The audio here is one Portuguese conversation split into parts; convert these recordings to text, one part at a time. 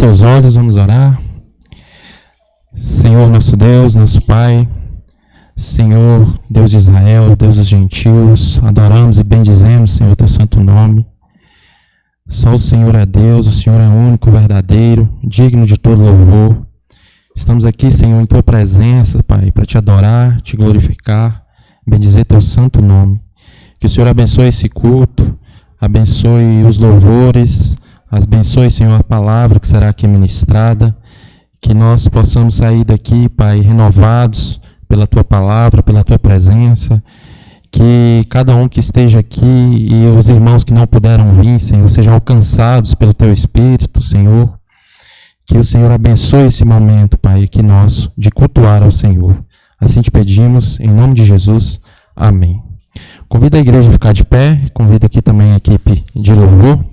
Teus olhos, vamos orar. Senhor, nosso Deus, nosso Pai, Senhor, Deus de Israel, Deus dos gentios, adoramos e bendizemos, Senhor, teu santo nome. Só o Senhor é Deus, o Senhor é único, verdadeiro, digno de todo louvor. Estamos aqui, Senhor, em tua presença, Pai, para te adorar, te glorificar, bendizer teu santo nome. Que o Senhor abençoe esse culto, abençoe os louvores, abençoe, Senhor, a palavra que será aqui ministrada, que nós possamos sair daqui, Pai, renovados pela Tua palavra, pela Tua presença, que cada um que esteja aqui e os irmãos que não puderam vir, Senhor, sejam alcançados pelo Teu Espírito, Senhor, que o Senhor abençoe esse momento, Pai, aqui nosso, de cultuar ao Senhor. Assim te pedimos, em nome de Jesus, amém. Convido a igreja a ficar de pé, convido aqui também a equipe de louvor.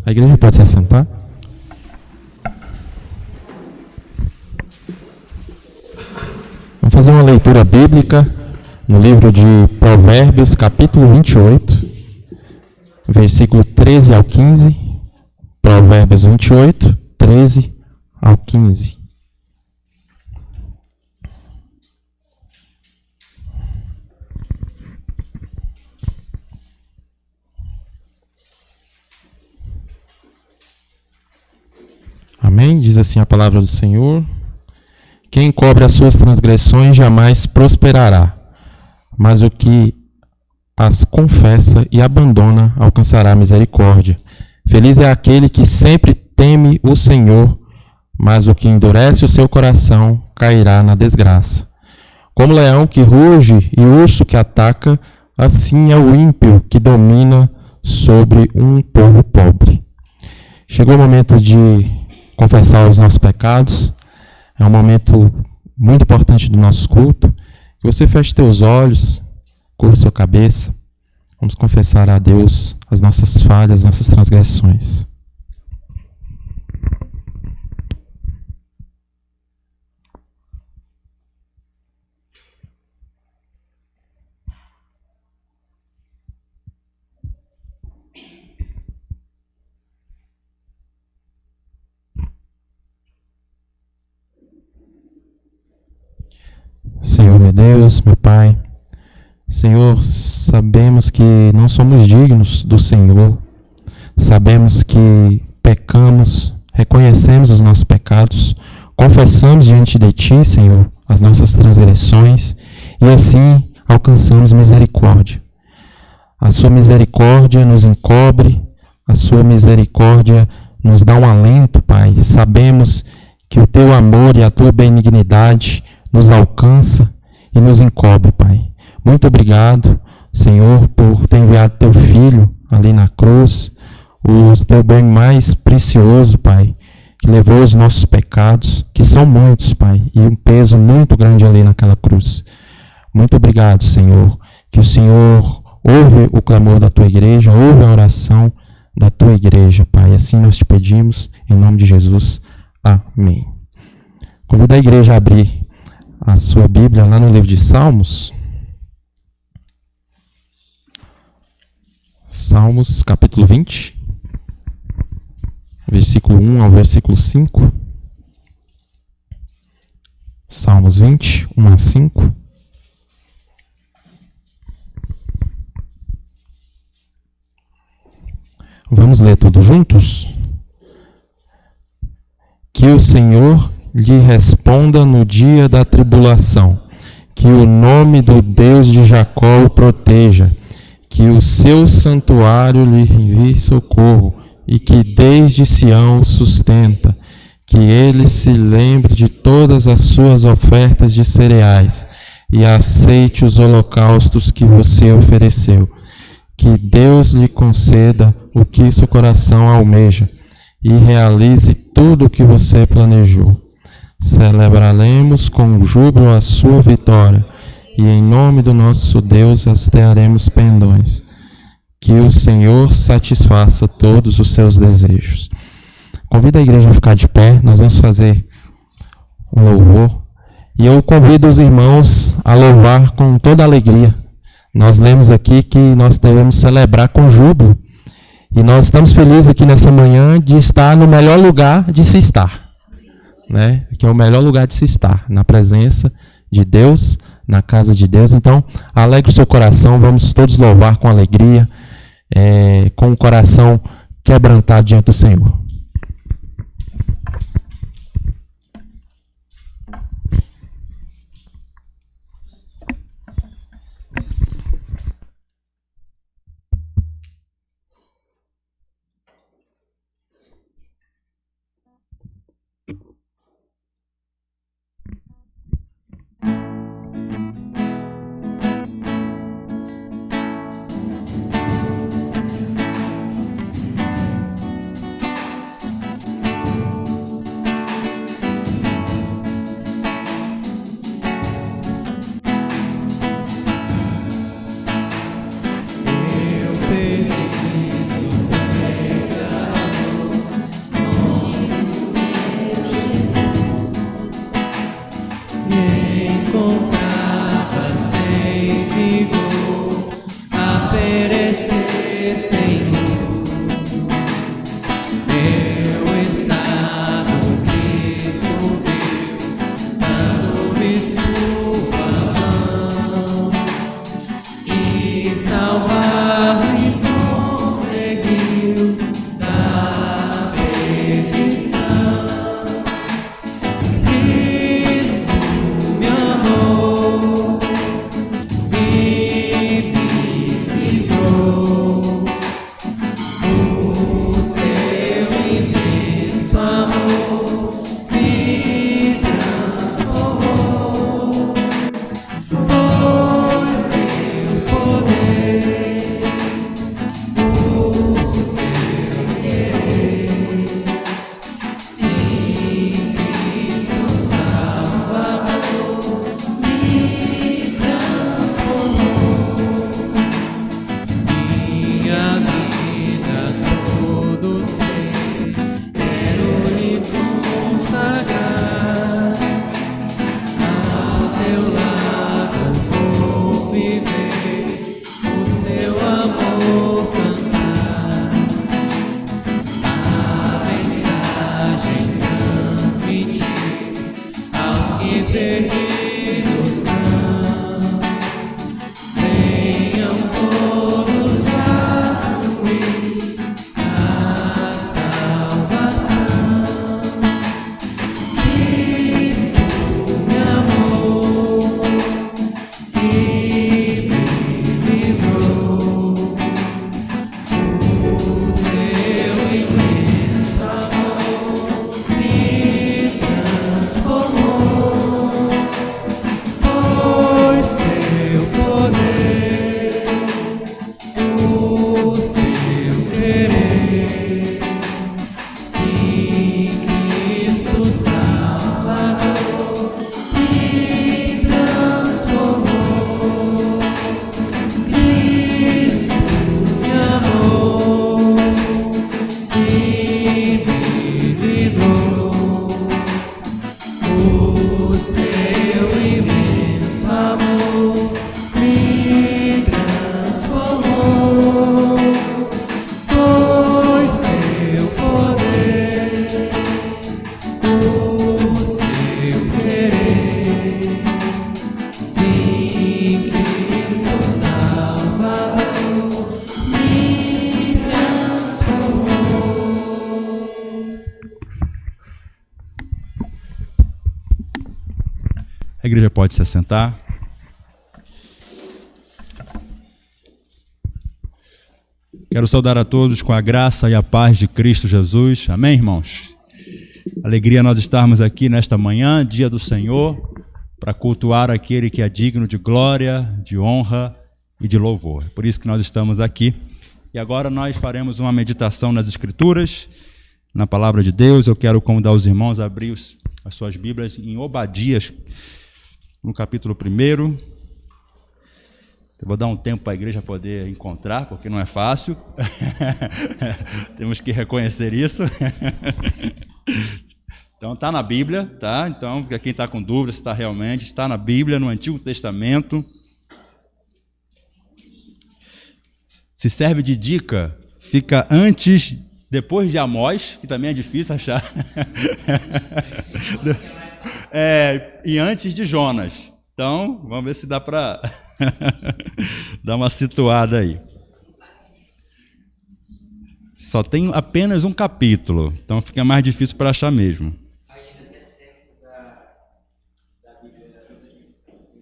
A igreja pode se assentar? Vamos fazer uma leitura bíblica no livro de Provérbios, capítulo 28, versículo 13 ao 15. Provérbios 28, 13 ao 15. Amém? Diz assim a palavra do Senhor. Quem encobre as suas transgressões jamais prosperará, mas o que as confessa e abandona alcançará misericórdia. Feliz é aquele que sempre teme o Senhor, mas o que endurece o seu coração cairá na desgraça. Como leão que ruge e urso que ataca, assim é o ímpio que domina sobre um povo pobre. Chegou o momento de confessar os nossos pecados. É um momento muito importante do nosso culto. Que você feche teus olhos, curva sua cabeça. Vamos confessar a Deus as nossas falhas, as nossas transgressões. Senhor, meu Deus, meu Pai, Senhor, sabemos que não somos dignos do Senhor, sabemos que pecamos, reconhecemos os nossos pecados, confessamos diante de Ti, Senhor, as nossas transgressões e assim alcançamos misericórdia. A Sua misericórdia nos encobre, a Sua misericórdia nos dá um alento, Pai. Sabemos que o Teu amor e a Tua benignidade nos alcança e nos encobre, Pai. Muito obrigado, Senhor, por ter enviado Teu Filho ali na cruz, o Teu bem mais precioso, Pai, que levou os nossos pecados, que são muitos, Pai, e um peso muito grande ali naquela cruz. Muito obrigado, Senhor, que o Senhor ouve o clamor da Tua igreja, ouve a oração da Tua igreja, Pai. Assim nós te pedimos, em nome de Jesus. Amém. Convido a igreja a abrir a sua Bíblia lá no livro de Salmos. Salmos, capítulo 20, versículo 1 ao versículo 5. Salmos 20, 1 a 5. Vamos ler todos juntos? Que o Senhor lhe responda no dia da tribulação, que o nome do Deus de Jacó o proteja, que o seu santuário lhe envie socorro e que desde Sião o sustenta, que ele se lembre de todas as suas ofertas de cereais e aceite os holocaustos que você ofereceu, que Deus lhe conceda o que seu coração almeja e realize tudo o que você planejou. Celebraremos com júbilo a sua vitória, e em nome do nosso Deus hastearemos pendões. Que o Senhor satisfaça todos os seus desejos. Convido a igreja a ficar de pé, nós vamos fazer um louvor. E eu convido os irmãos a louvar com toda alegria. Nós lemos aqui que nós devemos celebrar com júbilo. E nós estamos felizes aqui nessa manhã de estar no melhor lugar de se estar. Né? Que é o melhor lugar de se estar, na presença de Deus, na casa de Deus. Então, alegre o seu coração, vamos todos louvar com alegria, com o coração quebrantado diante do Senhor. A igreja pode se assentar. Quero saudar a todos com a graça e a paz de Cristo Jesus. Amém, irmãos? Alegria nós estarmos aqui nesta manhã, dia do Senhor, para cultuar aquele que é digno de glória, de honra e de louvor. Por isso que nós estamos aqui. E agora nós faremos uma meditação nas Escrituras, na Palavra de Deus. Eu quero convidar os irmãos a abrir as suas Bíblias em Obadias, no capítulo 1. Eu vou dar um tempo para a igreja poder encontrar, porque não é fácil. Temos que reconhecer isso. Então, está na Bíblia, tá? Então, quem está com dúvida se está realmente, está na Bíblia, no Antigo Testamento. Se serve de dica, fica depois de Amós, que também é difícil achar. E antes de Jonas. Então, vamos ver se dá para dar uma situada aí. Só tem apenas um capítulo, então fica mais difícil para achar mesmo.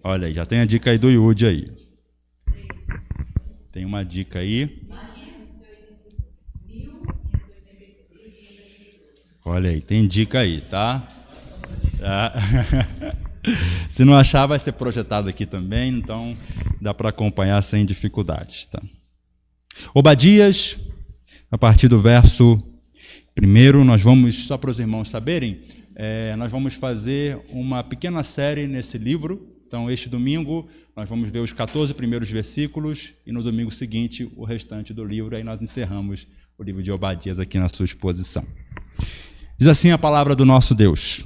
Olha aí, já tem a dica aí do Yudi aí. Tem uma dica aí. Olha aí, tem dica aí, tá? Se não achar, vai ser projetado aqui também, então dá para acompanhar sem dificuldades, tá? Obadias, a partir do verso 1, nós vamos, só para os irmãos saberem, nós vamos fazer uma pequena série nesse livro. Então, este domingo, nós vamos ver os 14 primeiros versículos e no domingo seguinte, o restante do livro. Aí nós encerramos o livro de Obadias aqui na sua exposição. Diz assim a palavra do nosso Deus.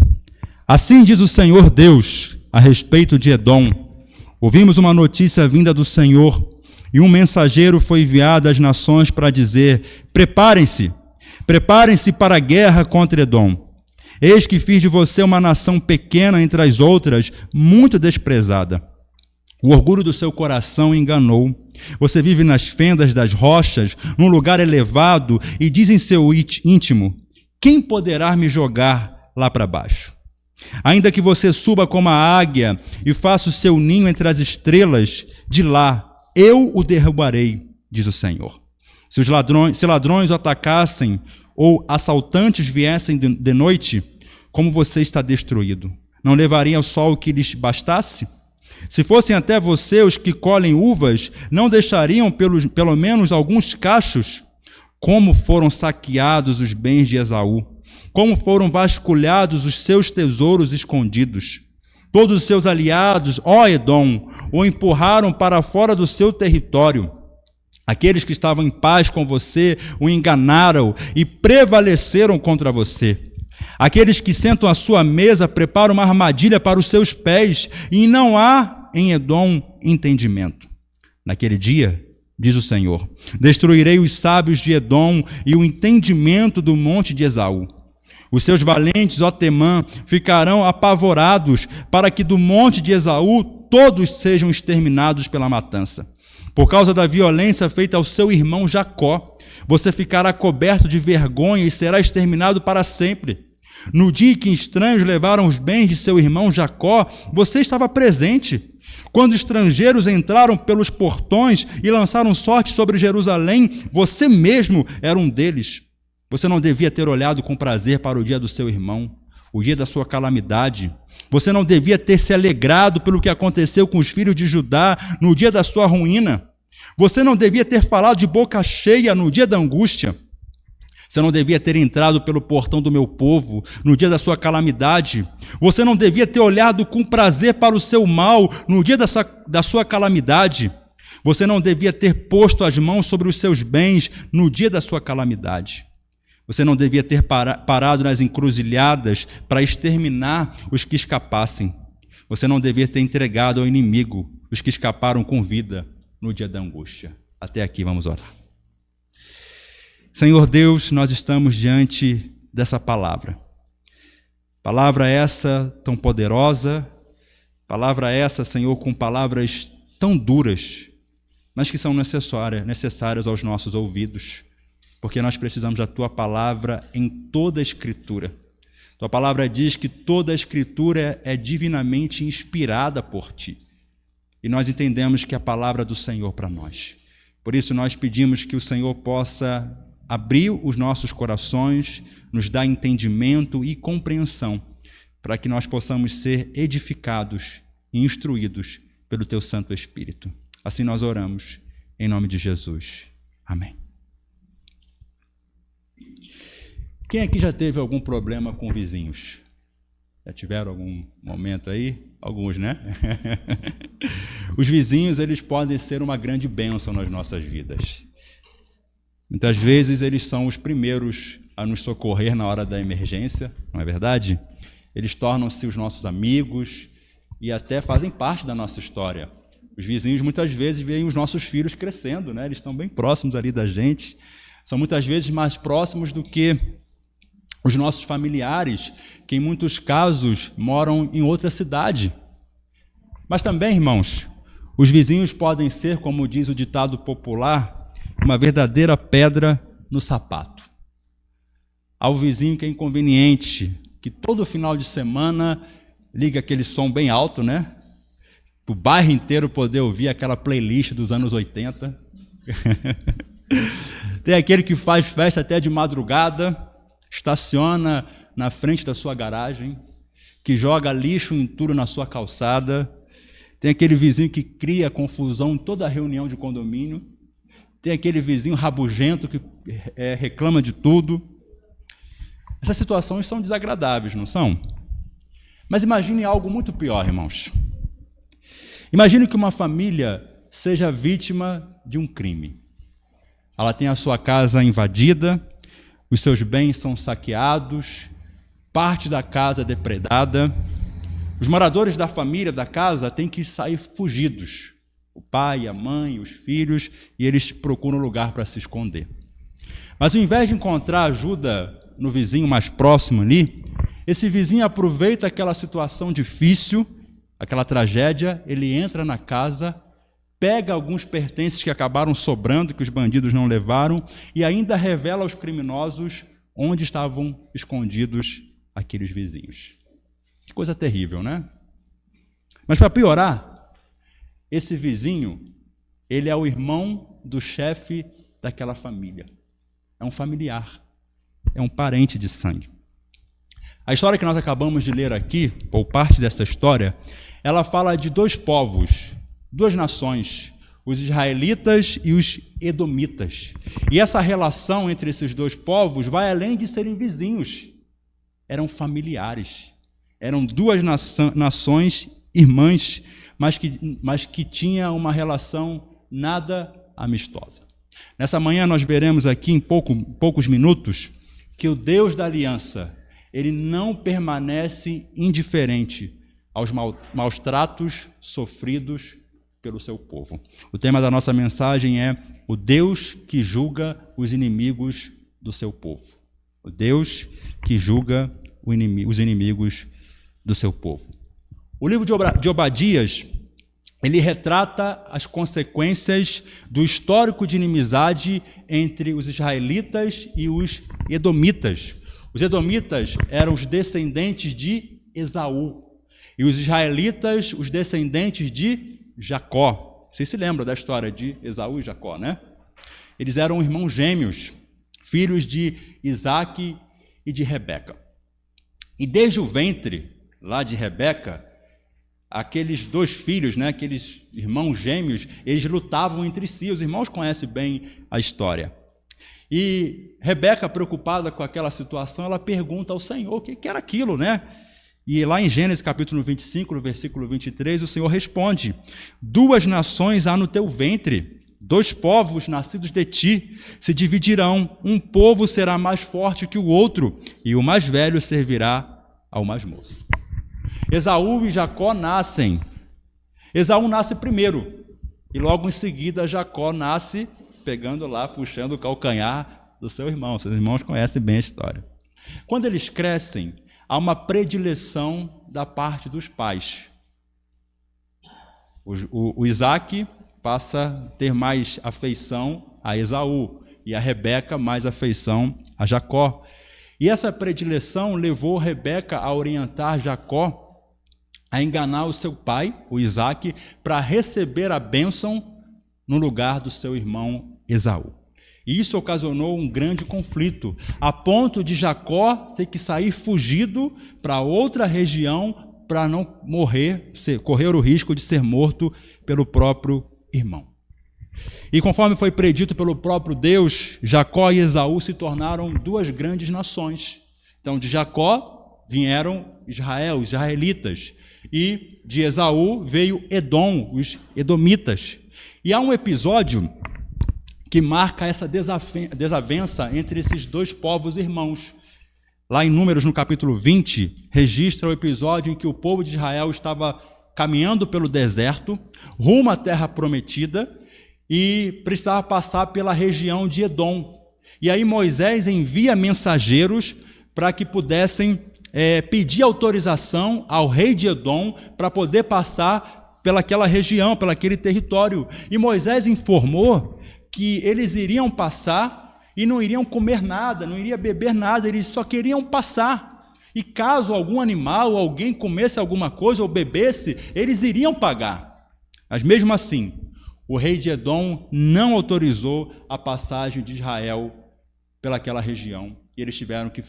Assim diz o Senhor Deus a respeito de Edom. Ouvimos uma notícia vinda do Senhor, e um mensageiro foi enviado às nações para dizer: preparem-se para a guerra contra Edom. Eis que fiz de você uma nação pequena entre as outras, muito desprezada. O orgulho do seu coração enganou. Você vive nas fendas das rochas, num lugar elevado, e diz em seu íntimo: quem poderá me jogar lá para baixo? Ainda que você suba como a águia e faça o seu ninho entre as estrelas, de lá eu o derrubarei, diz o Senhor. Se ladrões o atacassem ou assaltantes viessem de noite, como você está destruído? Não levaria só o que lhes bastasse? Se fossem até você os que colhem uvas, não deixariam pelo menos alguns cachos? Como foram saqueados os bens de Esaú? Como foram vasculhados os seus tesouros escondidos? Todos os seus aliados, ó Edom, o empurraram para fora do seu território. Aqueles que estavam em paz com você o enganaram e prevaleceram contra você. Aqueles que sentam à sua mesa preparam uma armadilha para os seus pés, e não há em Edom entendimento. Naquele dia, diz o Senhor, destruirei os sábios de Edom e o entendimento do monte de Esaú. Os seus valentes, ó Temã, ficarão apavorados, para que do monte de Esaú todos sejam exterminados pela matança. Por causa da violência feita ao seu irmão Jacó, você ficará coberto de vergonha e será exterminado para sempre. No dia em que estranhos levaram os bens de seu irmão Jacó, você estava presente. Quando estrangeiros entraram pelos portões e lançaram sorte sobre Jerusalém, você mesmo era um deles. Você não devia ter olhado com prazer para o dia do seu irmão, o dia da sua calamidade. Você não devia ter se alegrado pelo que aconteceu com os filhos de Judá no dia da sua ruína. Você não devia ter falado de boca cheia no dia da angústia. Você não devia ter entrado pelo portão do meu povo no dia da sua calamidade. Você não devia ter olhado com prazer para o seu mal no dia da sua calamidade. Você não devia ter posto as mãos sobre os seus bens no dia da sua calamidade. Você não devia ter parado nas encruzilhadas para exterminar os que escapassem. Você não devia ter entregado ao inimigo os que escaparam com vida no dia da angústia. Até aqui, vamos orar. Senhor Deus, nós estamos diante dessa palavra. Palavra essa tão poderosa, palavra essa, Senhor, com palavras tão duras, mas que são necessárias aos nossos ouvidos, porque nós precisamos da Tua palavra em toda a Escritura. Tua palavra diz que toda a Escritura é divinamente inspirada por Ti. E nós entendemos que é a palavra do Senhor para nós. Por isso nós pedimos que o Senhor possa abrir os nossos corações, nos dar entendimento e compreensão, para que nós possamos ser edificados e instruídos pelo Teu Santo Espírito. Assim nós oramos, em nome de Jesus. Amém. Quem aqui já teve algum problema com vizinhos? Já tiveram algum momento aí? Alguns, né? Os vizinhos, eles podem ser uma grande bênção nas nossas vidas. Muitas vezes eles são os primeiros a nos socorrer na hora da emergência, não é verdade? Eles tornam-se os nossos amigos e até fazem parte da nossa história. Os vizinhos muitas vezes veem os nossos filhos crescendo, né? Eles estão bem próximos ali da gente. São muitas vezes mais próximos do que os nossos familiares, que em muitos casos moram em outra cidade. Mas também, irmãos, os vizinhos podem ser, como diz o ditado popular, uma verdadeira pedra no sapato. Há o vizinho que é inconveniente, que todo final de semana liga aquele som bem alto, né? Para o bairro inteiro poder ouvir aquela playlist dos anos 80. Tem aquele que faz festa até de madrugada, estaciona na frente da sua garagem, que joga lixo entulho na sua calçada. Tem aquele vizinho que cria confusão em toda a reunião de condomínio. Tem aquele vizinho rabugento que reclama de tudo. Essas situações são desagradáveis, não são? Mas imagine algo muito pior, irmãos. Imagine que uma família seja vítima de um crime. Ela tem a sua casa invadida, os seus bens são saqueados, parte da casa é depredada. Os moradores da família, da casa, têm que sair fugidos. O pai, a mãe, os filhos, e eles procuram um lugar para se esconder. Mas ao invés de encontrar ajuda no vizinho mais próximo ali, esse vizinho aproveita aquela situação difícil, aquela tragédia, ele entra na casa, pega alguns pertences que acabaram sobrando, que os bandidos não levaram, e ainda revela aos criminosos onde estavam escondidos aqueles vizinhos. Que coisa terrível, né? Mas para piorar, esse vizinho, ele é o irmão do chefe daquela família. É um familiar, é um parente de sangue. A história que nós acabamos de ler aqui, ou parte dessa história, ela fala de dois povos, duas nações, os israelitas e os edomitas. E essa relação entre esses dois povos vai além de serem vizinhos. Eram familiares. Eram duas nações irmãs, mas que tinham uma relação nada amistosa. Nessa manhã nós veremos aqui em poucos minutos que o Deus da aliança, ele não permanece indiferente aos maus tratos sofridos pelo seu povo. O tema da nossa mensagem é o Deus que julga os inimigos do seu povo. O Deus que julga os inimigos do seu povo. O livro de Obadias, ele retrata as consequências do histórico de inimizade entre os israelitas e os edomitas. Os edomitas eram os descendentes de Esaú e os israelitas os descendentes de Jacó. Vocês se lembram da história de Esaú e Jacó, né? Eles eram irmãos gêmeos, filhos de Isaque e de Rebeca. E desde o ventre lá de Rebeca, aqueles dois filhos, né, aqueles irmãos gêmeos, eles lutavam entre si. Os irmãos conhecem bem a história. E Rebeca, preocupada com aquela situação, ela pergunta ao Senhor o que era aquilo, né? E lá em Gênesis capítulo 25, no versículo 23, o Senhor responde: 2 nações há no teu ventre, 2 povos nascidos de ti se dividirão, um povo será mais forte que o outro, e o mais velho servirá ao mais moço. Esaú e Jacó nascem. Esaú nasce primeiro, e logo em seguida Jacó nasce pegando lá, puxando o calcanhar do seu irmão. Seus irmãos conhecem bem a história. Quando eles crescem, há uma predileção da parte dos pais. O Isaque passa a ter mais afeição a Esaú, e a Rebeca mais afeição a Jacó. E essa predileção levou Rebeca a orientar Jacó a enganar o seu pai, o Isaque, para receber a bênção no lugar do seu irmão Esaú. E isso ocasionou um grande conflito, a ponto de Jacó ter que sair fugido para outra região para não morrer, correr o risco de ser morto pelo próprio irmão. E conforme foi predito pelo próprio Deus, Jacó e Esaú se tornaram 2 grandes nações. Então, de Jacó vieram Israel, os israelitas, e de Esaú veio Edom, os edomitas. E há um episódio que marca essa desavença entre esses 2 povos irmãos. Lá em Números, no capítulo 20, registra o episódio em que o povo de Israel estava caminhando pelo deserto, rumo à terra prometida, e precisava passar pela região de Edom. E aí Moisés envia mensageiros para que pudessem pedir autorização ao rei de Edom para poder passar pelaquela região, pelaquele território. E Moisés informou que eles iriam passar e não iriam comer nada, não iriam beber nada, eles só queriam passar. E caso algum animal ou alguém comesse alguma coisa ou bebesse, eles iriam pagar. Mas mesmo assim, o rei de Edom não autorizou a passagem de Israel pelaquela região. E eles tiveram que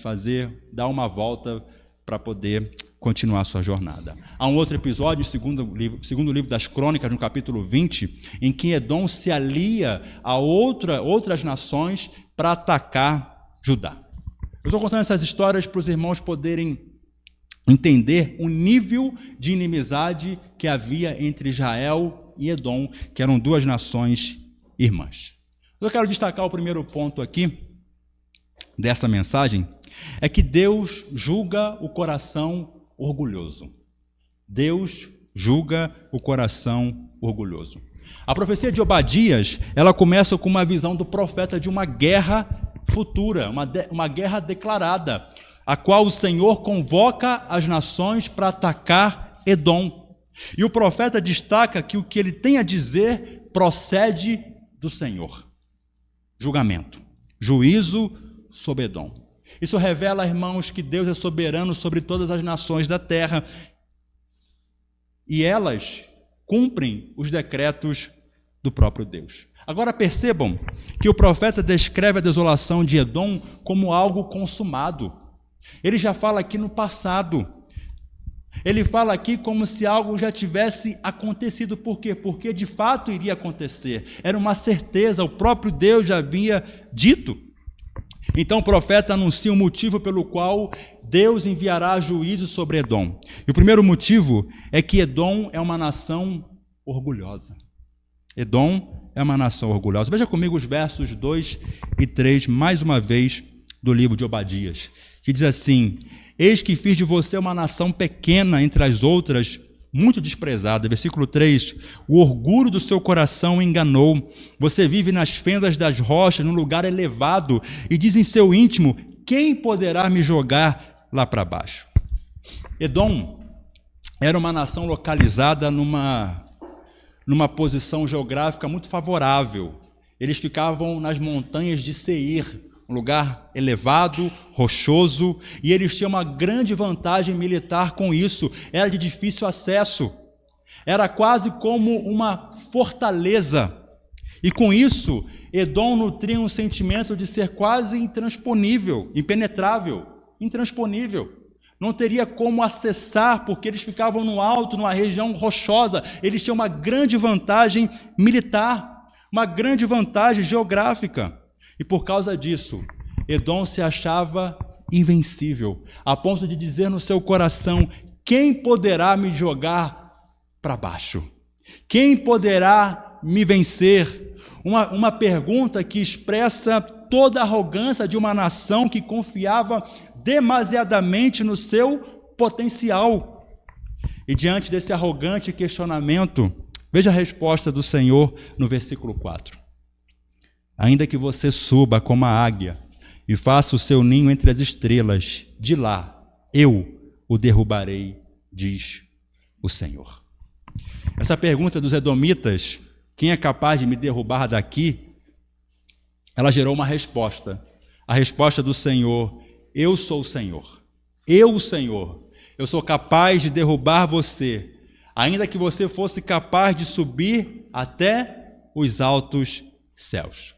dar uma volta para poder continuar sua jornada. Há um outro episódio, segundo livro das Crônicas, no capítulo 20, em que Edom se alia a outras nações para atacar Judá. Eu estou contando essas histórias para os irmãos poderem entender o nível de inimizade que havia entre Israel e Edom, que eram 2 nações irmãs. Eu quero destacar o primeiro ponto aqui dessa mensagem, é que Deus julga o coração orgulhoso. Deus julga o coração orgulhoso. A profecia de Obadias, ela começa com uma visão do profeta de uma guerra futura, uma guerra declarada, a qual o Senhor convoca as nações para atacar Edom. E o profeta destaca que o que ele tem a dizer procede do Senhor. Julgamento, juízo sobre Edom. Isso revela, irmãos, que Deus é soberano sobre todas as nações da terra e elas cumprem os decretos do próprio Deus. Agora percebam que o profeta descreve a desolação de Edom como algo consumado. Ele já fala aqui no passado. Ele fala aqui como se algo já tivesse acontecido. Por quê? Porque de fato iria acontecer. Era uma certeza, o próprio Deus já havia dito. Então o profeta anuncia o motivo pelo qual Deus enviará juízo sobre Edom. E o primeiro motivo é que Edom é uma nação orgulhosa. Edom é uma nação orgulhosa. Veja comigo os versos 2 e 3, mais uma vez, do livro de Obadias, que diz assim: Eis que fiz de você uma nação pequena entre as outras, muito desprezada. Versículo 3, o orgulho do seu coração o enganou. Você vive nas fendas das rochas, num lugar elevado, e diz em seu íntimo, quem poderá me jogar lá para baixo? Edom era uma nação localizada numa posição geográfica muito favorável. Eles ficavam nas montanhas de Seir, um lugar elevado, rochoso, e eles tinham uma grande vantagem militar com isso. Era de difícil acesso, era quase como uma fortaleza. E com isso, Edom nutria um sentimento de ser quase intransponível, impenetrável, intransponível. Não teria como acessar, porque eles ficavam no alto, numa região rochosa. Eles tinham uma grande vantagem militar, uma grande vantagem geográfica. E por causa disso, Edom se achava invencível, a ponto de dizer no seu coração, quem poderá me jogar para baixo? Quem poderá me vencer? Uma pergunta que expressa toda a arrogância de uma nação que confiava demasiadamente no seu potencial. E diante desse arrogante questionamento, veja a resposta do Senhor no versículo 4. Ainda que você suba como a águia e faça o seu ninho entre as estrelas, de lá eu o derrubarei, diz o Senhor. Essa pergunta dos edomitas, quem é capaz de me derrubar daqui? Ela gerou uma resposta. A resposta do Senhor, eu sou o Senhor. Eu, o Senhor, eu sou capaz de derrubar você, ainda que você fosse capaz de subir até os altos céus.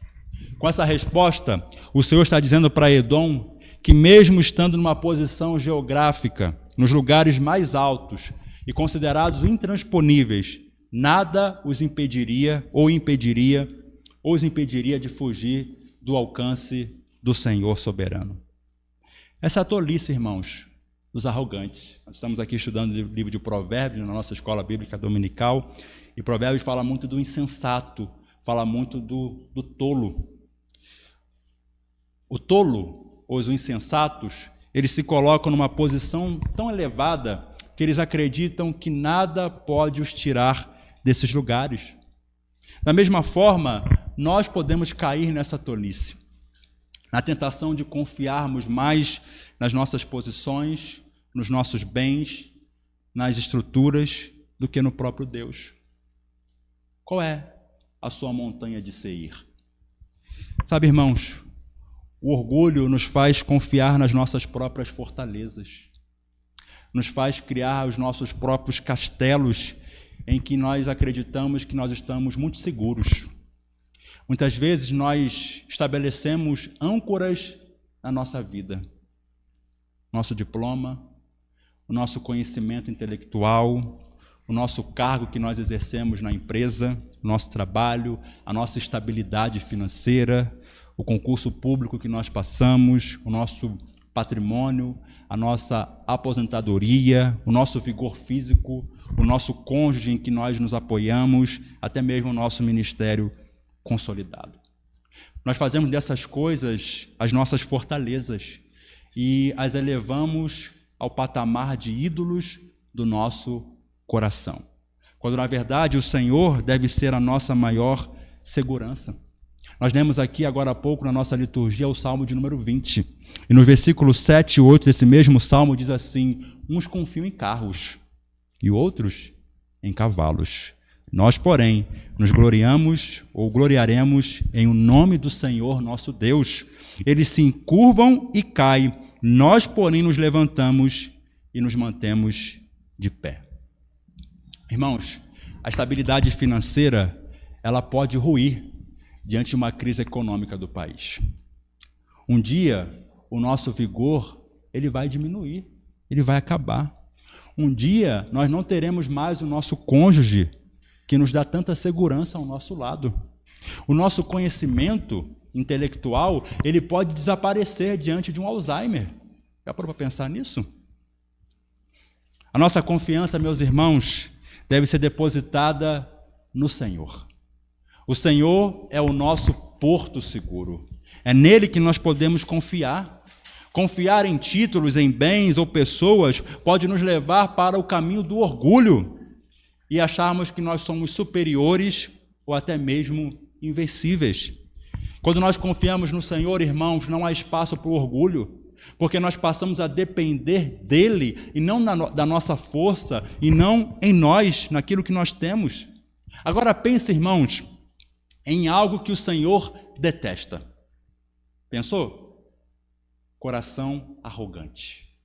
Com essa resposta, o Senhor está dizendo para Edom que mesmo estando numa posição geográfica, nos lugares mais altos e considerados intransponíveis, nada os impediria de fugir do alcance do Senhor soberano. Essa é a tolice, irmãos, dos arrogantes. Nós estamos aqui estudando o livro de Provérbios na nossa escola bíblica dominical, e Provérbios fala muito do insensato, fala muito do tolo. O tolo, ou os insensatos, eles se colocam numa posição tão elevada que eles acreditam que nada pode os tirar desses lugares. Da mesma forma, nós podemos cair nessa tolice, na tentação de confiarmos mais nas nossas posições, nos nossos bens, nas estruturas, do que no próprio Deus. Qual é a sua montanha de Seir? Sabe, irmãos, o orgulho nos faz confiar nas nossas próprias fortalezas, nos faz criar os nossos próprios castelos em que nós acreditamos que nós estamos muito seguros. Muitas vezes nós estabelecemos âncoras na nossa vida, nosso diploma, o nosso conhecimento intelectual, o nosso cargo que nós exercemos na empresa, o nosso trabalho, a nossa estabilidade financeira, o concurso público que nós passamos, o nosso patrimônio, a nossa aposentadoria, o nosso vigor físico, o nosso cônjuge em que nós nos apoiamos, até mesmo o nosso ministério consolidado. Nós fazemos dessas coisas as nossas fortalezas e as elevamos ao patamar de ídolos do nosso coração, quando na verdade o Senhor deve ser a nossa maior segurança. Nós lemos aqui agora há pouco na nossa liturgia o Salmo de número 20. E no versículo 7 e 8 desse mesmo Salmo diz assim, uns confiam em carros e outros em cavalos. Nós, porém, nos gloriamos ou gloriaremos em o nome do Senhor nosso Deus. Eles se encurvam e caem, nós, porém, nos levantamos e nos mantemos de pé. Irmãos, a estabilidade financeira, ela pode ruir diante de uma crise econômica do país. Um dia, o nosso vigor, ele vai diminuir, ele vai acabar. Um dia, nós não teremos mais o nosso cônjuge, que nos dá tanta segurança ao nosso lado. O nosso conhecimento intelectual, ele pode desaparecer diante de um Alzheimer. Já parou para pensar nisso? A nossa confiança, meus irmãos, deve ser depositada no Senhor. O Senhor é o nosso porto seguro. É nele que nós podemos confiar Confiar em títulos, em bens ou pessoas pode nos levar para o caminho do orgulho e acharmos que nós somos superiores ou até mesmo invencíveis. Quando nós confiamos no Senhor, irmãos, não há espaço para o orgulho, porque nós passamos a depender dele e não da nossa força e não em nós, naquilo que nós temos. Agora pense, irmãos, em algo que o Senhor detesta. Pensou? Coração arrogante.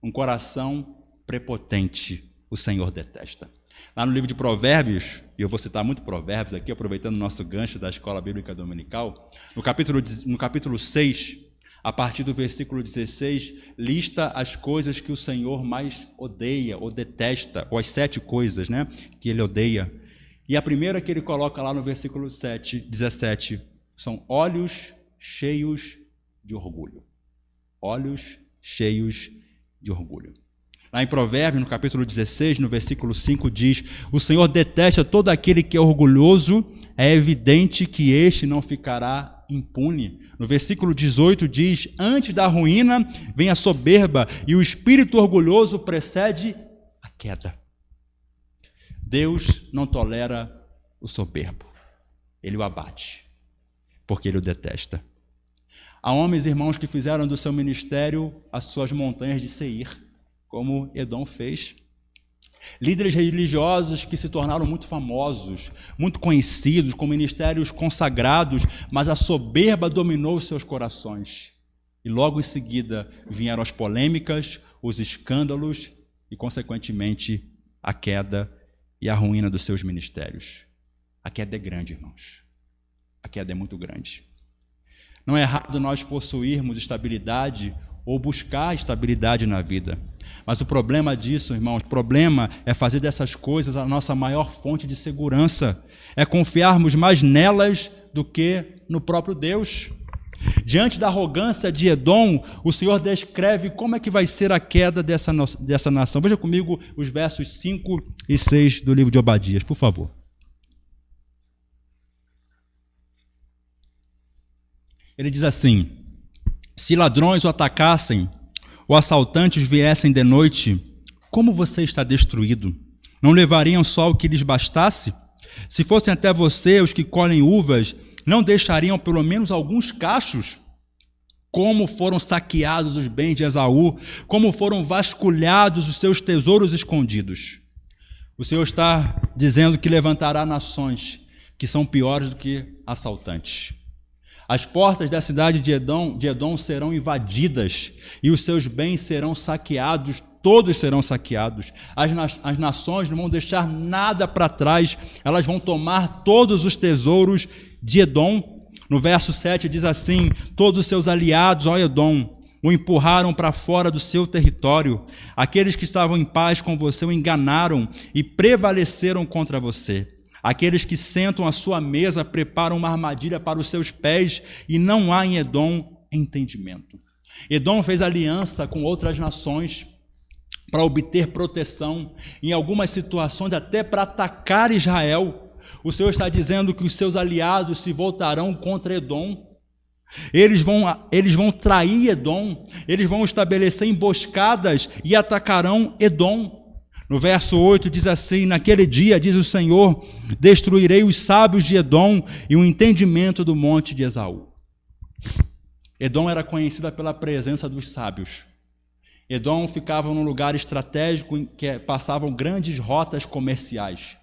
Um coração prepotente, o Senhor detesta. Lá no livro de Provérbios, e eu vou citar muito Provérbios aqui, aproveitando o nosso gancho da Escola Bíblica Dominical, no capítulo 6, a partir do versículo 16, lista as coisas que o Senhor mais odeia ou detesta, ou as 7 coisas, né, que ele odeia. E a primeira que ele coloca lá no versículo 17, são olhos cheios de orgulho. Olhos cheios de orgulho. Lá em Provérbios, no capítulo 16, no versículo 5, diz: o Senhor detesta todo aquele que é orgulhoso, é evidente que este não ficará impune. No versículo 18 diz: antes da ruína vem a soberba, e o espírito orgulhoso precede a queda. Deus não tolera o soberbo, ele o abate, porque ele o detesta. Há homens, irmãos, que fizeram do seu ministério as suas montanhas de Seir, como Edom fez. Líderes religiosos que se tornaram muito famosos, muito conhecidos, com ministérios consagrados, mas a soberba dominou os seus corações. E logo em seguida vieram as polêmicas, os escândalos e, consequentemente, a queda e a ruína dos seus ministérios. A queda é grande, irmãos. A queda é muito grande. Não é errado nós possuirmos estabilidade ou buscar estabilidade na vida. Mas o problema disso, irmãos, o problema é fazer dessas coisas a nossa maior fonte de segurança. É confiarmos mais nelas do que no próprio Deus. Diante da arrogância de Edom, o Senhor descreve como é que vai ser a queda dessa nação. Veja comigo os versos 5 e 6 do livro de Obadias, por favor. Ele diz assim: se ladrões o atacassem, ou assaltantes viessem de noite, como você está destruído? Não levariam só o que lhes bastasse? Se fossem até você os que colhem uvas, não deixariam pelo menos alguns cachos? Como foram saqueados os bens de Esaú, como foram vasculhados os seus tesouros escondidos. O Senhor está dizendo que levantará nações que são piores do que assaltantes. As portas da cidade de Edom serão invadidas e os seus bens serão saqueados, todos serão saqueados. As nações não vão deixar nada para trás, elas vão tomar todos os tesouros de Edom. No verso 7 diz assim: todos os seus aliados, ó Edom, o empurraram para fora do seu território. Aqueles que estavam em paz com você o enganaram e prevaleceram contra você. Aqueles que sentam à sua mesa preparam uma armadilha para os seus pés, e não há em Edom entendimento. Edom fez aliança com outras nações para obter proteção, em algumas situações até para atacar Israel. O Senhor está dizendo que os seus aliados se voltarão contra Edom. Eles vão trair Edom, eles vão estabelecer emboscadas e atacarão Edom. No verso 8 diz assim: naquele dia, diz o Senhor, destruirei os sábios de Edom e o entendimento do monte de Esaú. Edom era conhecida pela presença dos sábios. Edom ficava num lugar estratégico em que passavam grandes rotas comerciais.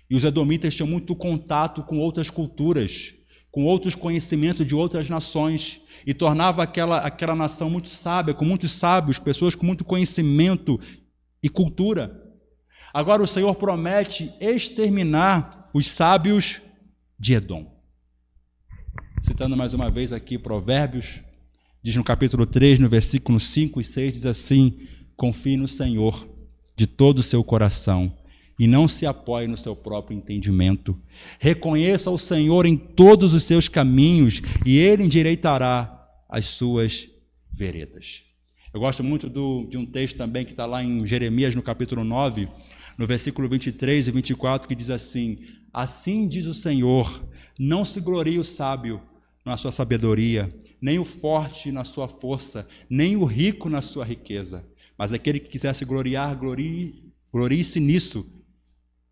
E os edomitas tinham muito contato com outras culturas, com outros conhecimentos de outras nações, e tornava aquela nação muito sábia, com muitos sábios, pessoas com muito conhecimento e cultura. Agora o Senhor promete exterminar os sábios de Edom. Citando mais uma vez aqui Provérbios, diz no capítulo 3, no versículo 5 e 6, diz assim: confie no Senhor de todo o seu coração e não se apoie no seu próprio entendimento. Reconheça o Senhor em todos os seus caminhos e Ele endireitará as suas veredas. Eu gosto muito de um texto também que está lá em Jeremias, no capítulo 9, no versículo 23 e 24, que diz assim: assim diz o Senhor, não se glorie o sábio na sua sabedoria, nem o forte na sua força, nem o rico na sua riqueza. Mas aquele que quiser se gloriar, glorie-se nisso,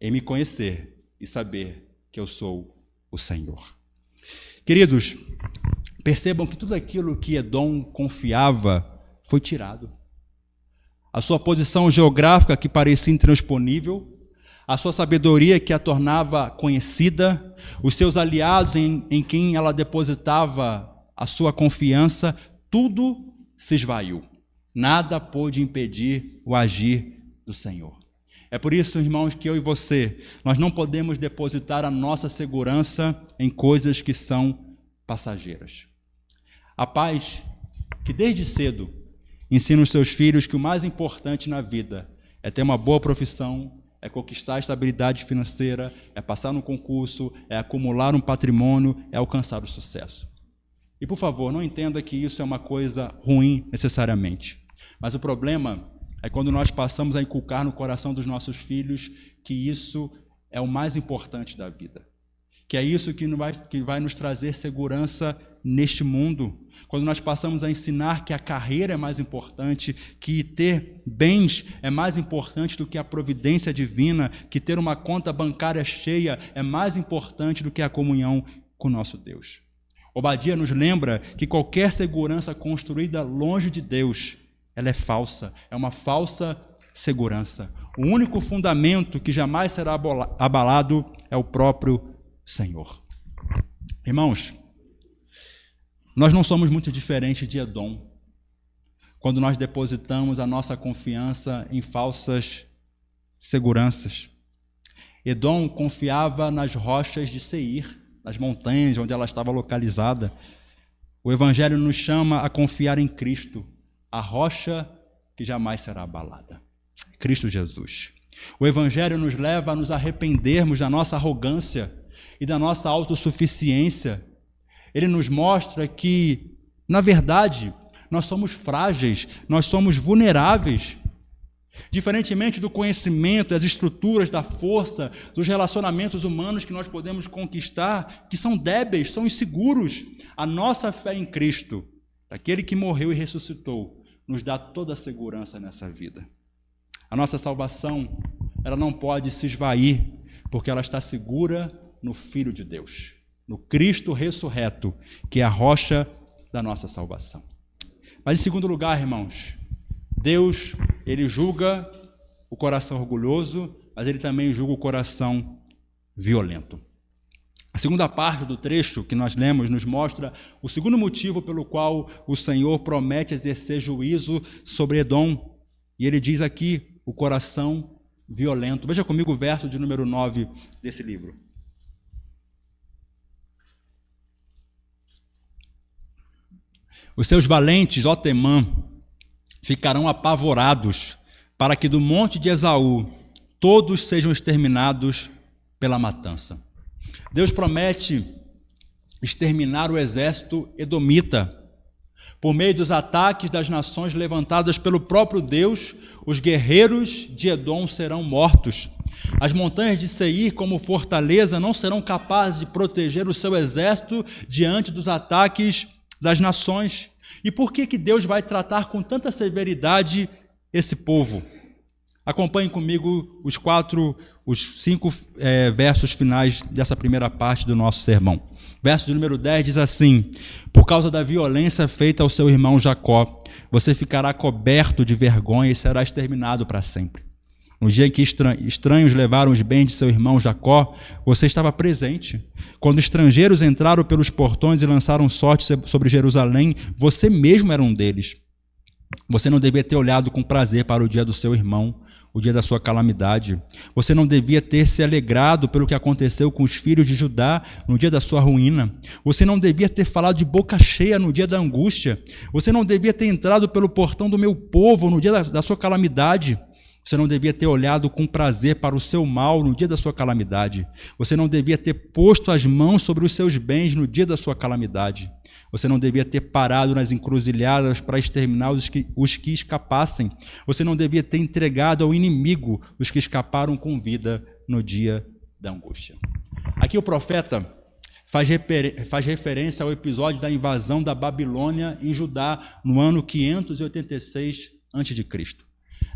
em me conhecer e saber que eu sou o Senhor. Queridos, percebam que tudo aquilo que Edom confiava foi tirado. A sua posição geográfica, que parecia intransponível, a sua sabedoria, que a tornava conhecida, os seus aliados em quem ela depositava a sua confiança, tudo se esvaiu. Nada pôde impedir o agir do Senhor. É por isso, irmãos, que eu e você, nós não podemos depositar a nossa segurança em coisas que são passageiras. A paz, que desde cedo ensina os seus filhos que o mais importante na vida é ter uma boa profissão, é conquistar a estabilidade financeira, é passar no concurso, é acumular um patrimônio, é alcançar o sucesso. E, por favor, não entenda que isso é uma coisa ruim necessariamente. Mas o problema é quando nós passamos a inculcar no coração dos nossos filhos que isso é o mais importante da vida. Que é isso que vai nos trazer segurança neste mundo. Quando nós passamos a ensinar que a carreira é mais importante, que ter bens é mais importante do que a providência divina, que ter uma conta bancária cheia é mais importante do que a comunhão com o nosso Deus. Obadias nos lembra que qualquer segurança construída longe de Deus, ela é falsa, é uma falsa segurança. O único fundamento que jamais será abalado é o próprio Senhor. Irmãos, nós não somos muito diferentes de Edom quando nós depositamos a nossa confiança em falsas seguranças. Edom confiava nas rochas de Seir, nas montanhas onde ela estava localizada. O Evangelho nos chama a confiar em Cristo, a rocha que jamais será abalada. Cristo Jesus. O Evangelho nos leva a nos arrependermos da nossa arrogância e da nossa autossuficiência. Ele nos mostra que, na verdade, nós somos frágeis, nós somos vulneráveis. Diferentemente do conhecimento, das estruturas, da força, dos relacionamentos humanos que nós podemos conquistar, que são débeis, são inseguros, a nossa fé em Cristo, aquele que morreu e ressuscitou, nos dá toda a segurança nessa vida. A nossa salvação, ela não pode se esvair, porque ela está segura no Filho de Deus, no Cristo ressurreto, que é a rocha da nossa salvação. Mas em segundo lugar, irmãos, Deus, ele julga o coração orgulhoso, mas ele também julga o coração violento. A segunda parte do trecho que nós lemos nos mostra o segundo motivo pelo qual o Senhor promete exercer juízo sobre Edom. E ele diz aqui, o coração violento. Veja comigo o verso de número 9 desse livro. Os seus valentes, ó Temã, ficarão apavorados, para que do monte de Esaú todos sejam exterminados pela matança. Deus promete exterminar o exército edomita. Por meio dos ataques das nações levantadas pelo próprio Deus, os guerreiros de Edom serão mortos. As montanhas de Seir, como fortaleza, não serão capazes de proteger o seu exército diante dos ataques das nações. E por que Deus vai tratar com tanta severidade esse povo? Acompanhem comigo os 5 versos finais dessa primeira parte do nosso sermão. Verso de número 10 diz assim: por causa da violência feita ao seu irmão Jacó, você ficará coberto de vergonha e será exterminado para sempre. No dia em que estranhos levaram os bens de seu irmão Jacó, você estava presente. Quando estrangeiros entraram pelos portões e lançaram sorte sobre Jerusalém, você mesmo era um deles. Você não devia ter olhado com prazer para o dia do seu irmão, o dia da sua calamidade. Você não devia ter se alegrado pelo que aconteceu com os filhos de Judá no dia da sua ruína. Você não devia ter falado de boca cheia no dia da angústia. Você não devia ter entrado pelo portão do meu povo no dia da sua calamidade. Você não devia ter olhado com prazer para o seu mal no dia da sua calamidade. Você não devia ter posto as mãos sobre os seus bens no dia da sua calamidade. Você não devia ter parado nas encruzilhadas para exterminar os que escapassem. Você não devia ter entregado ao inimigo os que escaparam com vida no dia da angústia. Aqui o profeta faz referência ao episódio da invasão da Babilônia em Judá no ano 586 a.C.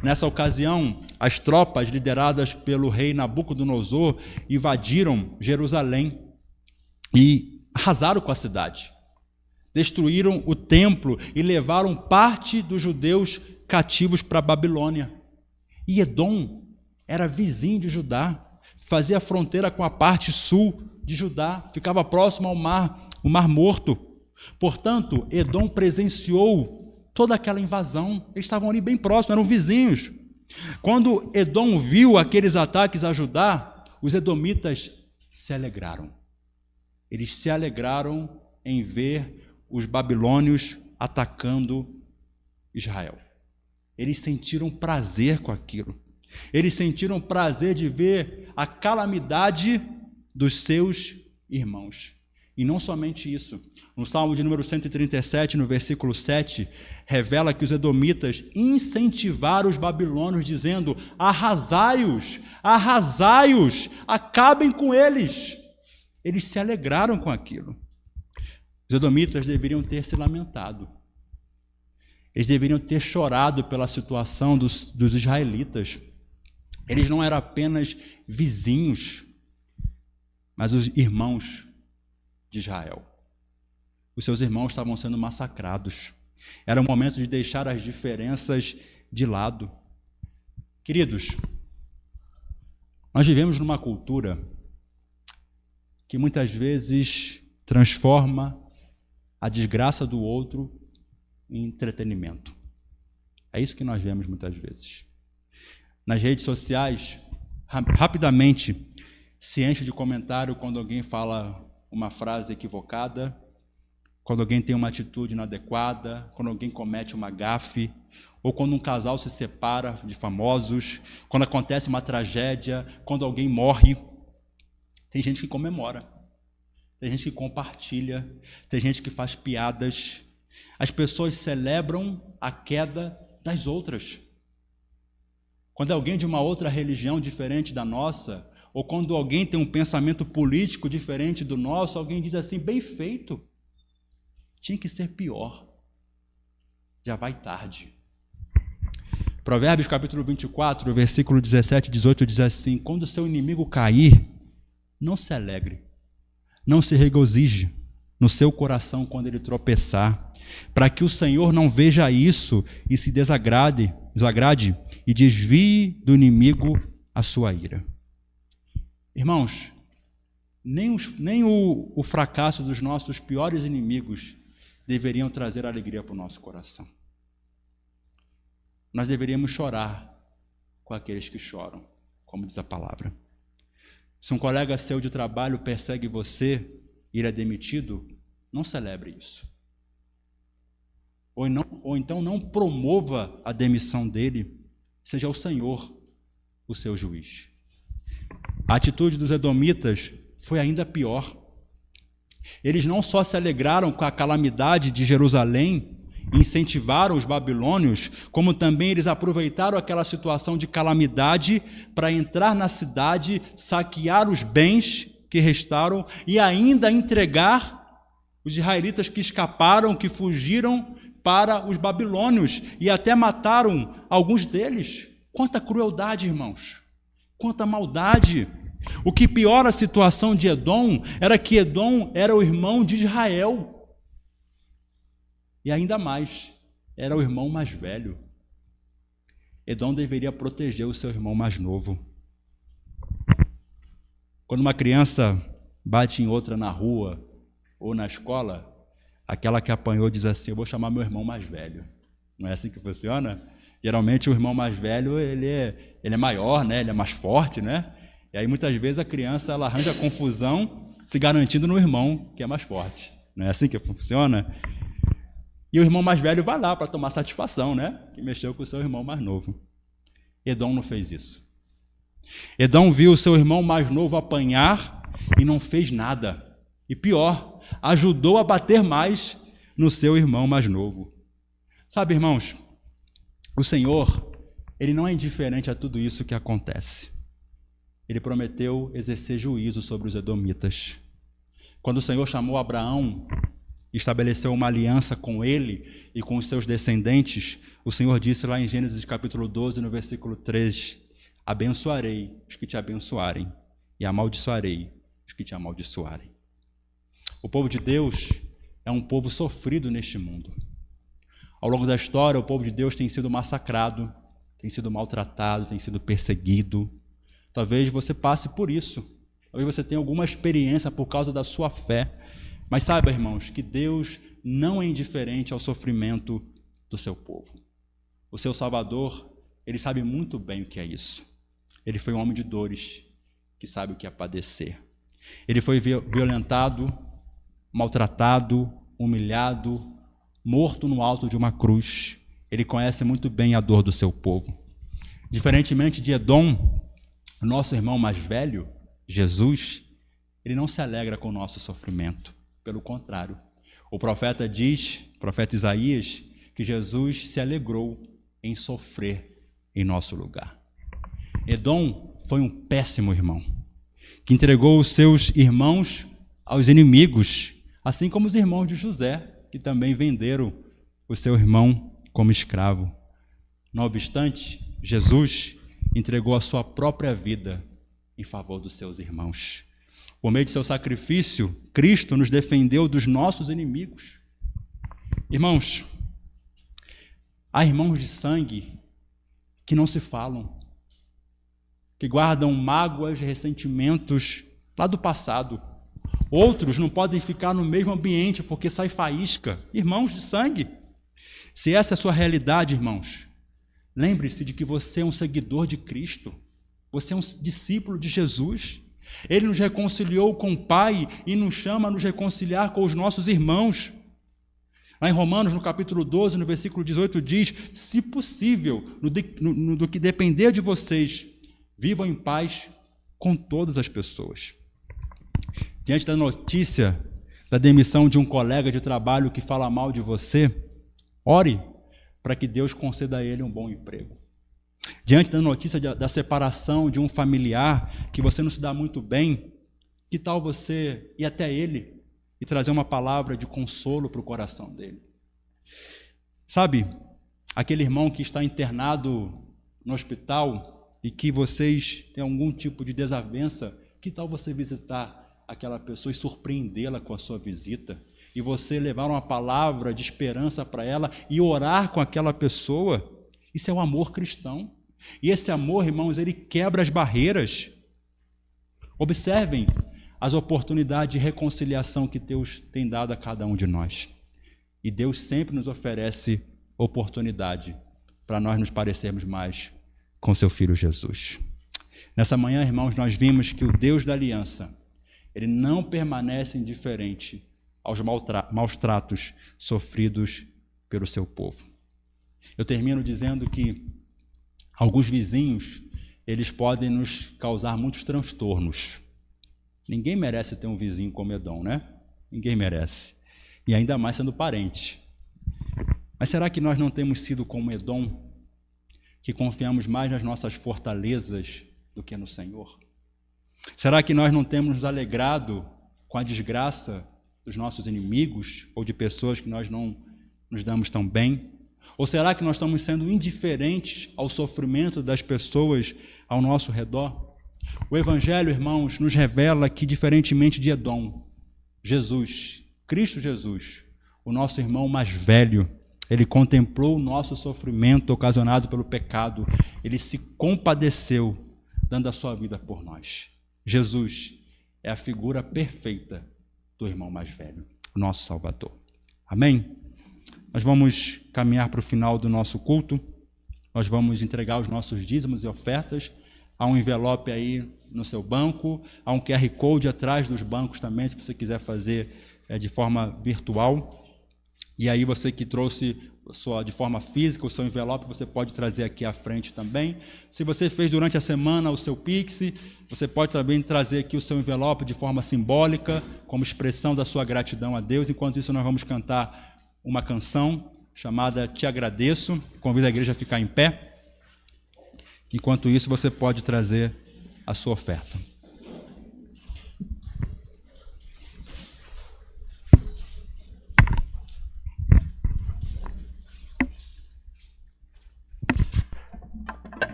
Nessa ocasião, as tropas lideradas pelo rei Nabucodonosor invadiram Jerusalém e arrasaram com a cidade. Destruíram o templo e levaram parte dos judeus cativos para a Babilônia. E Edom era vizinho de Judá, fazia fronteira com a parte sul de Judá, ficava próximo ao mar, o Mar Morto. Portanto, Edom presenciou toda aquela invasão. Eles estavam ali bem próximos, eram vizinhos. Quando Edom viu aqueles ataques a Judá, os edomitas se alegraram. Eles se alegraram em ver os babilônios atacando Israel. Eles sentiram prazer com aquilo. Eles sentiram prazer de ver a calamidade dos seus irmãos. E não somente isso. No Salmo de número 137, no versículo 7, revela que os edomitas incentivaram os babilônios, dizendo: arrasai-os, arrasai-os, acabem com eles. Eles se alegraram com aquilo. Os edomitas deveriam ter se lamentado. Eles deveriam ter chorado pela situação dos israelitas. Eles não eram apenas vizinhos, mas os irmãos de Israel. Os seus irmãos estavam sendo massacrados. Era o momento de deixar as diferenças de lado. Queridos, nós vivemos numa cultura que muitas vezes transforma a desgraça do outro em entretenimento. É isso que nós vemos muitas vezes. Nas redes sociais, rapidamente se enche de comentário quando alguém fala uma frase equivocada, quando alguém tem uma atitude inadequada, quando alguém comete uma gafe, ou quando um casal se separa de famosos, quando acontece uma tragédia, quando alguém morre. Tem gente que comemora, tem gente que compartilha, tem gente que faz piadas. As pessoas celebram a queda das outras. Quando alguém de uma outra religião diferente da nossa, ou quando alguém tem um pensamento político diferente do nosso, alguém diz assim: bem feito, tinha que ser pior, já vai tarde. Provérbios capítulo 24, versículo 17 e 18 diz assim: quando o seu inimigo cair, não se alegre, não se regozije no seu coração quando ele tropeçar, para que o Senhor não veja isso e se desagrade e desvie do inimigo a sua ira. Irmãos, nem o fracasso dos nossos piores inimigos deveriam trazer alegria para o nosso coração. Nós deveríamos chorar com aqueles que choram, como diz a palavra. Se um colega seu de trabalho persegue você e ele é demitido, não celebre isso. Ou então não promova a demissão dele, seja o Senhor o seu juiz. A atitude dos edomitas foi ainda pior. Eles não só se alegraram com a calamidade de Jerusalém, incentivaram os babilônios, como também eles aproveitaram aquela situação de calamidade para entrar na cidade, saquear os bens que restaram e ainda entregar os israelitas que escaparam, que fugiram para os babilônios e até mataram alguns deles. Quanta crueldade, irmãos! Quanta maldade! O que piora a situação de Edom era que Edom era o irmão de Israel. E ainda mais, era o irmão mais velho. Edom deveria proteger o seu irmão mais novo. Quando uma criança bate em outra na rua ou na escola, aquela que apanhou diz assim: eu vou chamar meu irmão mais velho. Não é assim que funciona? Geralmente o irmão mais velho ele é maior, né? Ele é mais forte, né? E aí muitas vezes a criança ela arranja confusão se garantindo no irmão que é mais forte. Não é assim que funciona? E o irmão mais velho vai lá para tomar satisfação, né? Que mexeu com o seu irmão mais novo. Edom não fez isso. Edom viu o seu irmão mais novo apanhar e não fez nada. E pior, ajudou a bater mais no seu irmão mais novo. Sabe, irmãos, o Senhor, Ele não é indiferente a tudo isso que acontece. Ele prometeu exercer juízo sobre os edomitas. Quando o Senhor chamou Abraão e estabeleceu uma aliança com ele e com os seus descendentes, o Senhor disse lá em Gênesis capítulo 12, no versículo 3, abençoarei os que te abençoarem e amaldiçoarei os que te amaldiçoarem. O povo de Deus é um povo sofrido neste mundo. Ao longo da história, o povo de Deus tem sido massacrado, tem sido maltratado, tem sido perseguido. Talvez você passe por isso. Talvez você tenha alguma experiência por causa da sua fé. Mas saiba, irmãos, que Deus não é indiferente ao sofrimento do seu povo. O seu Salvador, ele sabe muito bem o que é isso. Ele foi um homem de dores, que sabe o que é padecer. Ele foi violentado, maltratado, humilhado, morto no alto de uma cruz. Ele conhece muito bem a dor do seu povo. Diferentemente de Edom, nosso irmão mais velho, Jesus, ele não se alegra com o nosso sofrimento. Pelo contrário, o profeta Isaías, que Jesus se alegrou em sofrer em nosso lugar. Edom foi um péssimo irmão, que entregou os seus irmãos aos inimigos, assim como os irmãos de José, que também venderam o seu irmão como escravo. Não obstante, Jesus entregou a sua própria vida em favor dos seus irmãos. Por meio de seu sacrifício, Cristo nos defendeu dos nossos inimigos. Irmãos, há irmãos de sangue que não se falam, que guardam mágoas e ressentimentos lá do passado. Outros não podem ficar no mesmo ambiente porque sai faísca. Irmãos de sangue. Se essa é a sua realidade, irmãos, lembre-se de que você é um seguidor de Cristo. Você é um discípulo de Jesus. Ele nos reconciliou com o Pai e nos chama a nos reconciliar com os nossos irmãos. Lá em Romanos, no capítulo 12, no versículo 18, diz: se possível, no que depender de vocês, vivam em paz com todas as pessoas. Diante da notícia da demissão de um colega de trabalho que fala mal de você, ore para que Deus conceda a ele um bom emprego. Diante da notícia da separação de um familiar que você não se dá muito bem, que tal você ir até ele e trazer uma palavra de consolo para o coração dele? Sabe, aquele irmão que está internado no hospital e que vocês têm algum tipo de desavença, que tal você visitar aquela pessoa e surpreendê-la com a sua visita? E você levar uma palavra de esperança para ela e orar com aquela pessoa? Isso é o amor cristão. E esse amor, irmãos, ele quebra as barreiras. Observem as oportunidades de reconciliação que Deus tem dado a cada um de nós. E Deus sempre nos oferece oportunidade para nós nos parecermos mais com seu Filho Jesus. Nessa manhã, irmãos, nós vimos que o Deus da aliança, ele não permanece indiferente aos maus tratos sofridos pelo seu povo. Eu termino dizendo que alguns vizinhos, eles podem nos causar muitos transtornos. Ninguém merece ter um vizinho como Edom, né? Ninguém merece. E ainda mais sendo parente. Mas será que nós não temos sido como Edom, que confiamos mais nas nossas fortalezas do que no Senhor? Será que nós não temos nos alegrado com a desgraça dos nossos inimigos ou de pessoas que nós não nos damos tão bem? Ou será que nós estamos sendo indiferentes ao sofrimento das pessoas ao nosso redor? O Evangelho, irmãos, nos revela que, diferentemente de Edom, Jesus, Cristo Jesus, o nosso irmão mais velho, ele contemplou o nosso sofrimento ocasionado pelo pecado, ele se compadeceu, dando a sua vida por nós. Jesus é a figura perfeita do irmão mais velho, o nosso Salvador. Amém? Nós vamos caminhar para o final do nosso culto. Nós vamos entregar os nossos dízimos e ofertas. Há um envelope aí no seu banco. Há um QR Code atrás dos bancos também, se você quiser fazer de forma virtual. E aí você que trouxe de forma física o seu envelope, você pode trazer aqui à frente também. Se você fez durante a semana o seu Pix, você pode também trazer aqui o seu envelope de forma simbólica, como expressão da sua gratidão a Deus. Enquanto isso, nós vamos cantar uma canção chamada Te Agradeço. Convido a igreja a ficar em pé. Enquanto isso, você pode trazer a sua oferta.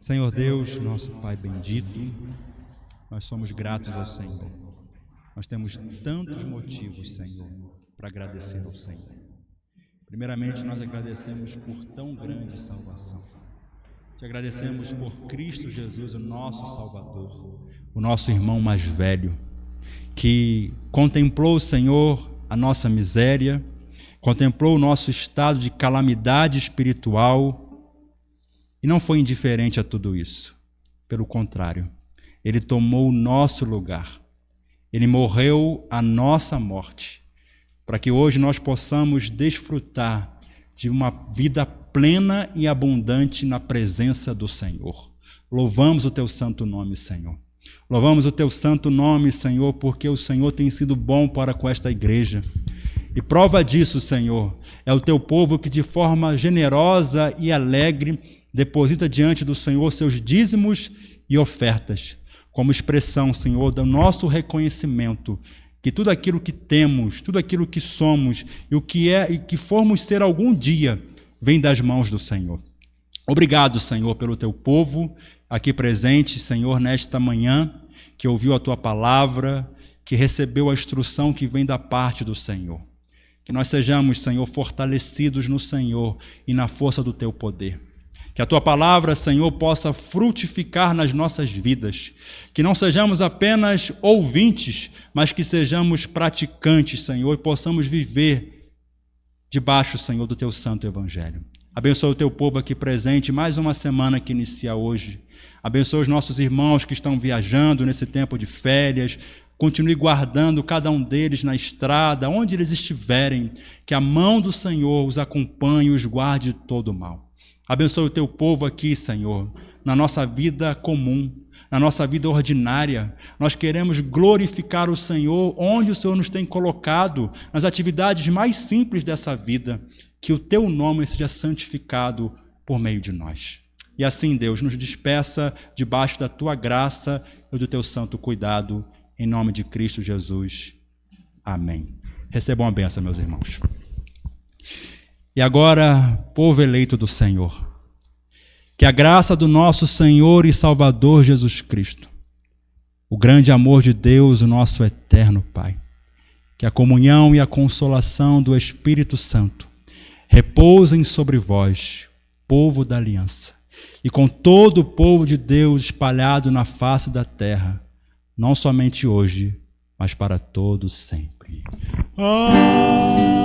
Senhor Deus, nosso Pai bendito, nós somos gratos ao Senhor. Nós temos tantos motivos, Senhor, para agradecer ao Senhor. Primeiramente, nós agradecemos por tão grande salvação. Te agradecemos por Cristo Jesus, o nosso Salvador, o nosso irmão mais velho, que contemplou, Senhor, a nossa miséria, contemplou o nosso estado de calamidade espiritual e não foi indiferente a tudo isso. Pelo contrário, Ele tomou o nosso lugar. Ele morreu a nossa morte, para que hoje nós possamos desfrutar de uma vida plena e abundante na presença do Senhor. Louvamos o Teu santo nome, Senhor. Louvamos o Teu santo nome, Senhor, porque o Senhor tem sido bom para com esta igreja. E prova disso, Senhor, é o Teu povo que de forma generosa e alegre deposita diante do Senhor seus dízimos e ofertas, como expressão, Senhor, do nosso reconhecimento que tudo aquilo que temos, tudo aquilo que somos e o que é e que formos ser algum dia, vem das mãos do Senhor. Obrigado, Senhor, pelo Teu povo aqui presente, Senhor, nesta manhã, que ouviu a Tua palavra, que recebeu a instrução que vem da parte do Senhor. Que nós sejamos, Senhor, fortalecidos no Senhor e na força do Teu poder. Que a Tua palavra, Senhor, possa frutificar nas nossas vidas. Que não sejamos apenas ouvintes, mas que sejamos praticantes, Senhor, e possamos viver debaixo, Senhor, do Teu santo evangelho. Abençoa o Teu povo aqui presente, mais uma semana que inicia hoje. Abençoa os nossos irmãos que estão viajando nesse tempo de férias. Continue guardando cada um deles na estrada, onde eles estiverem. Que a mão do Senhor os acompanhe e os guarde de todo o mal. Abençoa o Teu povo aqui, Senhor, na nossa vida comum, na nossa vida ordinária. Nós queremos glorificar o Senhor onde o Senhor nos tem colocado, nas atividades mais simples dessa vida. Que o Teu nome seja santificado por meio de nós. E assim, Deus, nos despeça debaixo da Tua graça e do Teu santo cuidado, em nome de Cristo Jesus. Amém. Recebam a bênção, meus irmãos. E agora, povo eleito do Senhor, que a graça do nosso Senhor e Salvador Jesus Cristo, o grande amor de Deus, o nosso eterno Pai, que a comunhão e a consolação do Espírito Santo repousem sobre vós, povo da aliança, e com todo o povo de Deus espalhado na face da terra, não somente hoje, mas para todos sempre. Amém.